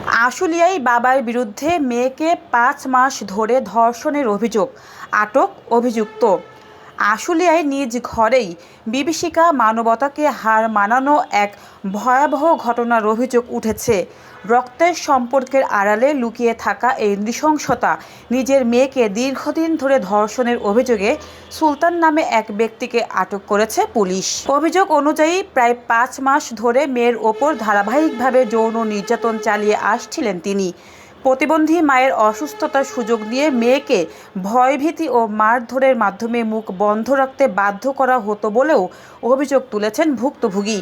আশুলিয়ায় বাবার বিরুদ্ধে মেয়েকে ৫ মাস ধরে ধর্ষণের অভিযোগ, আটক অভিযুক্ত। আশুলিয়ায় নিজ ঘরেই বিভীষিকা মানবতাকে হার মানানো এক ভয়াবহ ঘটনার অভিযোগ উঠেছে। রক্তের সম্পর্কের আড়ালে লুকিয়ে থাকা এই নৃশংসতা। নিজের মেয়েকে দীর্ঘদিন ধরে ধর্ষণের অভিযোগে সুলতান নামে এক ব্যক্তিকে আটক করেছে পুলিশ। অভিযোগ অনুযায়ী প্রায় ৫ মাস ধরে মেয়ের ওপর ধারাবাহিকভাবে যৌন নির্যাতন চালিয়ে আসছিলেন তিনি। প্রতিবন্ধী মায়ের অসুস্থতার সুযোগ নিয়ে মেয়েকে ভয়ভীতি ও মারধরের মাধ্যমে মুখ বন্ধ রাখতে বাধ্য করা হতো বলেও অভিযোগ তুলেছেন ভুক্তভোগী।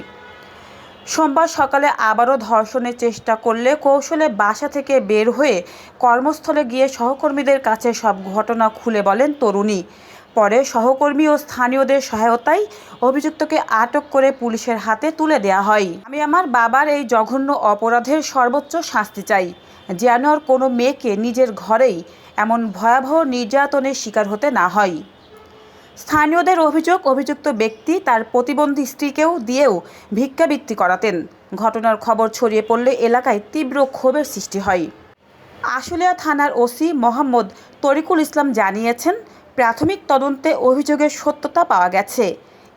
সোমবার সকালে আবারও ধর্ষণের চেষ্টা করলে কৌশলে বাসা থেকে বের হয়ে কর্মস্থলে গিয়ে সহকর্মীদের কাছে সব ঘটনা খুলে বলেন তরুণী। পরে সহকর্মী ও স্থানীয়দের সহায়তায় অভিযুক্তকে আটক করে পুলিশের হাতে তুলে দেওয়া হয়। আমি আমার বাবার এই জঘন্য অপরাধের সর্বোচ্চ শাস্তি চাই, যেন আর কোনো মেয়েকে নিজের ঘরেই এমন ভয়াবহ নির্যাতনের শিকার হতে না হয়। স্থানীয়দের অভিযোগ, অভিযুক্ত ব্যক্তি তার প্রতিবন্ধী স্ত্রীকেও দিয়েও ভিক্ষাবৃত্তি করাতেন। ঘটনার খবর ছড়িয়ে পড়লে এলাকায় তীব্র ক্ষোভের সৃষ্টি হয়। আশুলিয়া থানার ওসি মোহাম্মদ তরিকুল ইসলাম জানিয়েছেন, প্রাথমিক তদন্তে অভিযোগের সত্যতা পাওয়া গেছে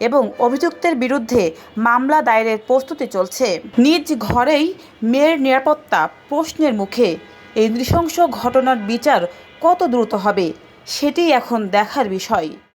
এবং অভিযুক্তের বিরুদ্ধে মামলা দায়েরের প্রস্তুতি চলছে। নিজ ঘরেই মেয়ের নিরাপত্তা প্রশ্নের মুখে। এই নৃশংস ঘটনার বিচার কত দ্রুত হবে সেটিই এখন দেখার বিষয়।